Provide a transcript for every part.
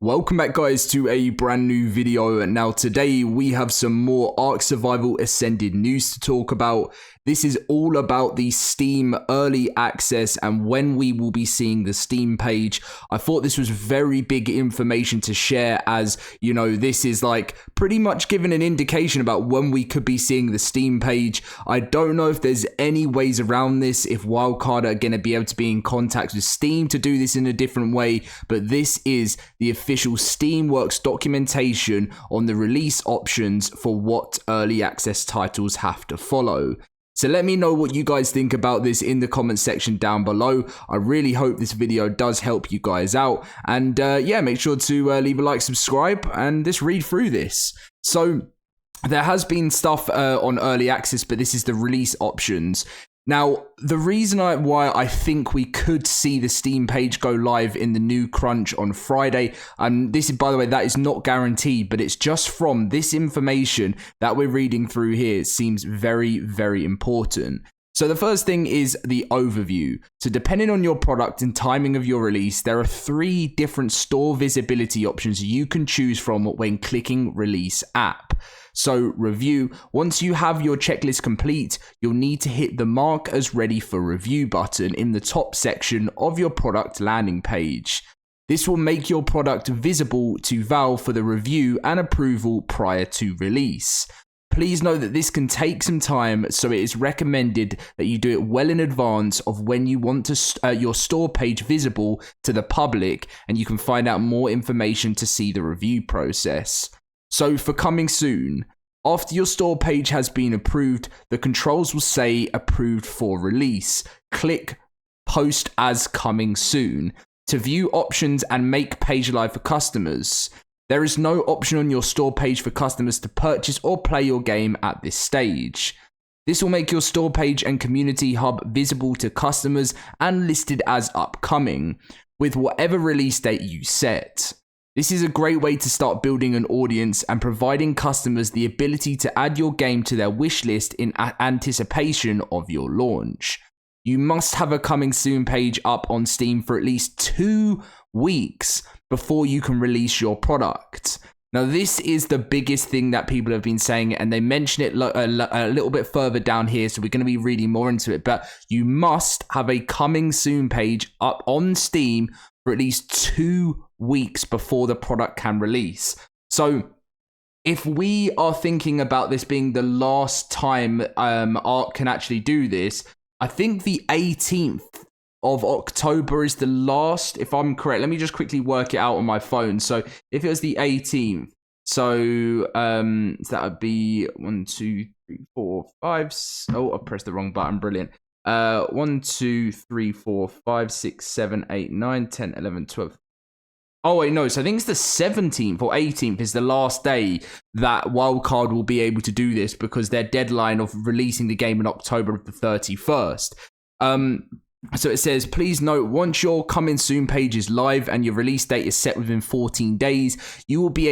Welcome back guys to a brand new video. Now today we have some more ARK Survival Ascended news to talk about. This is all about the Steam early access and when we will be seeing the Steam page. I thought this was very big information to share, as you know, this is like pretty much giving an indication about when we could be seeing the Steam page. I don't know if there's any ways around this, if Wildcard are going to be able to be in contact with Steam to do this in a different way, but this is the official Steamworks documentation on the release options for what early access titles have to follow. So let me know what you guys think about this in the comment section down below. I really hope this video does help you guys out. And yeah, make sure to leave a like, subscribe, and just read through this. So there has been stuff on early access, but this is the release options. Now, the reason why I think we could see the Steam page go live in the new crunch on Friday, this is, by the way, that is not guaranteed, but it's just from this information that we're reading through here. It seems very, very important. So the first thing is the overview. So depending on your product and timing of your release, there are 3 different store visibility options you can choose from when clicking Release App. So review, once you have your checklist complete, you'll need to hit the Mark as Ready for Review button in the top section of your product landing page. This will make your product visible to Valve for the review and approval prior to release. Please note that this can take some time, so it is recommended that you do it well in advance of when you want to your store page visible to the public, and you can find out more information to see the review process. So for coming soon, after your store page has been approved, the controls will say approved for release. Click post as coming soon to view options and make page live for customers. There is no option on your store page for customers to purchase or play your game at this stage. This will make your store page and community hub visible to customers and listed as upcoming, with whatever release date you set. This is a great way to start building an audience and providing customers the ability to add your game to their wish list in anticipation of your launch. You must have a coming soon page up on Steam for at least 2 weeks before you can release your product. Now, this is the biggest thing that people have been saying, and they mention it a little bit further down here, so we're going to be reading more into it, but you must have a coming soon page up on Steam for at least 2 weeks before the product can release. So if we are thinking about this being the last time ARK can actually do this, I think the 18th of October is the last, if I'm correct. Let me just quickly work it out on my phone. So if it was the 18th, so that would be 1, 2, 3, 4, 5. Oh, I pressed the wrong button. Brilliant. 1, 2, 3, 4, 5, 6, 7, 8, 9, 10, 11, 12. Oh, wait, no. So I think it's the 17th or 18th is the last day that Wildcard will be able to do this, because their deadline of releasing the game in October of the 31st. So it says, please note, once your coming soon page is live and your release date is set within 14 days, you will be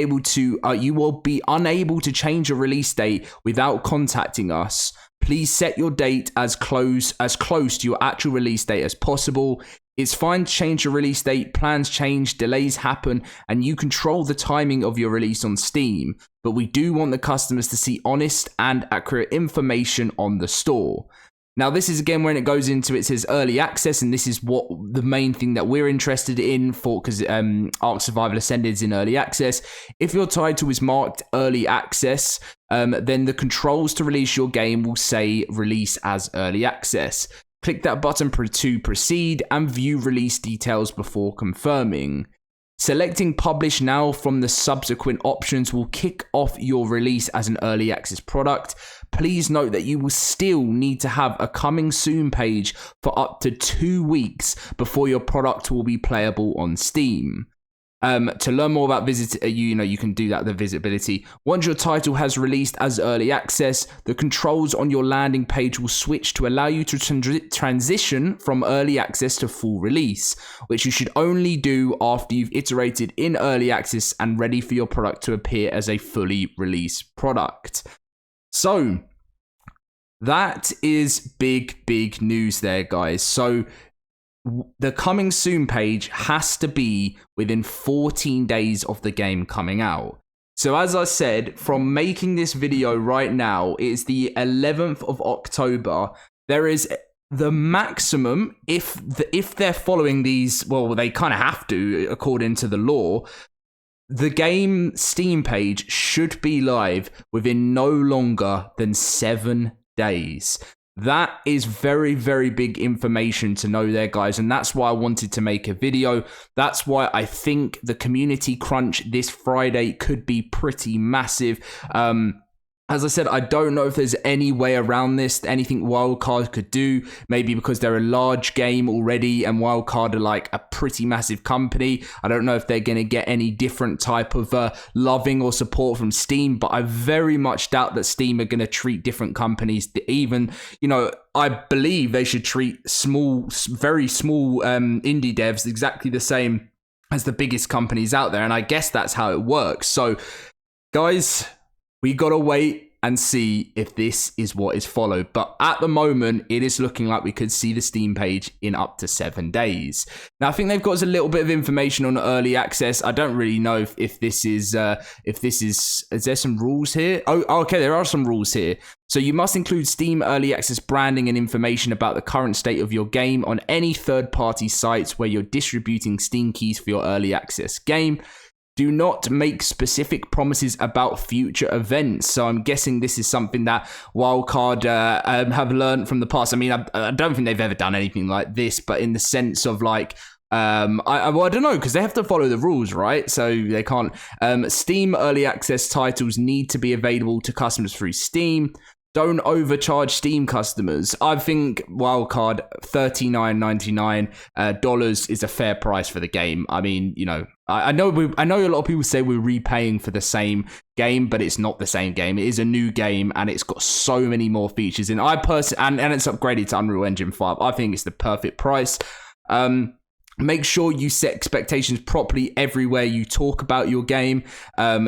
unable to change your release date without contacting us. Please set your date as close to your actual release date as possible. It's fine to change your release date, plans change, delays happen, and you control the timing of your release on Steam. But we do want the customers to see honest and accurate information on the store. Now, this is again when it goes into, it says early access, and this is what the main thing that we're interested in for, because ARK Survival Ascended is in early access. If your title is marked early access, then the controls to release your game will say release as early access. Click that button to proceed and view release details before confirming. Selecting Publish Now from the subsequent options will kick off your release as an early access product. Please note that you will still need to have a coming soon page for up to 2 weeks before your product will be playable on Steam. To learn more about you can do that, the visibility. Once your title has released as early access, the controls on your landing page will switch to allow you to transition from early access to full release, which you should only do after you've iterated in early access and ready for your product to appear as a fully released product. So that is big news there, guys. So the coming soon page has to be within 14 days of the game coming out. So as I said, from making this video right now, it is the 11th of October. There is the maximum, if they're following these, well, they kind of have to, according to the law, the game Steam page should be live within no longer than 7 days. That is very, very big information to know there, guys. And that's why I wanted to make a video. That's why I think the community crunch this Friday could be pretty massive. As I said, I don't know if there's any way around this, anything Wildcard could do, maybe because they're a large game already and Wildcard are like a pretty massive company. I don't know if they're going to get any different type of loving or support from Steam, but I very much doubt that Steam are going to treat different companies, even, you know, I believe they should treat small, very small indie devs exactly the same as the biggest companies out there. And I guess that's how it works. So, guys, we got to wait and see if this is what is followed. But at the moment, it is looking like we could see the Steam page in up to 7 days. Now, I think they've got us a little bit of information on early access. I don't really know if this is, is there some rules here? Oh, okay, there are some rules here. So you must include Steam early access branding and information about the current state of your game on any third-party sites where you're distributing Steam keys for your early access game. Do not make specific promises about future events. So I'm guessing this is something that Wildcard have learned from the past. I mean, I don't think they've ever done anything like this, but in the sense of like, I don't know, because they have to follow the rules, right? So they can't. Steam early access titles need to be available to customers through Steam. Don't overcharge Steam customers. I think Wildcard $39.99 is a fair price for the game. I mean, you know, I know a lot of people say we're repaying for the same game, but it's not the same game. It is a new game, and it's got so many more features. And and it's upgraded to Unreal Engine 5. I think it's the perfect price. Make sure you set expectations properly everywhere you talk about your game.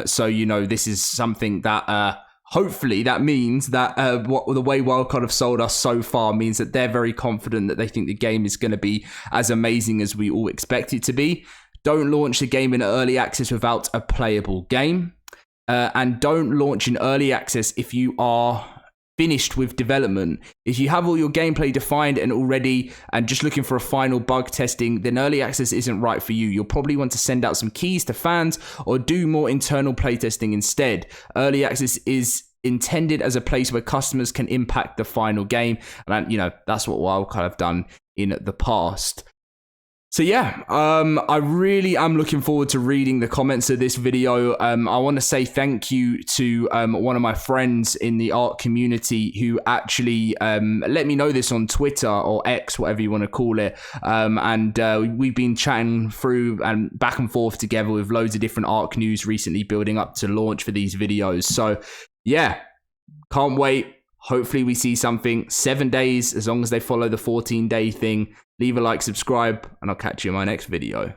So you know this is something that. Hopefully that means that the way Wildcard have sold us so far means that they're very confident that they think the game is going to be as amazing as we all expect it to be. Don't launch the game in early access without a playable game. And don't launch in early access if you are finished with development. If you have all your gameplay defined and already and just looking for a final bug testing, then early access isn't right for you. You'll probably want to send out some keys to fans or do more internal playtesting instead. Early access is intended as a place where customers can impact the final game. And, you know, that's what Wildcard have done in the past. So yeah, I really am looking forward to reading the comments of this video. I want to say thank you to one of my friends in the ARK community who actually let me know this on Twitter or X, whatever you want to call it. We've been chatting through and back and forth together with loads of different ARK news recently building up to launch for these videos. So yeah, can't wait. Hopefully we see something. 7 days, as long as they follow the 14-day thing. Leave a like, subscribe, and I'll catch you in my next video.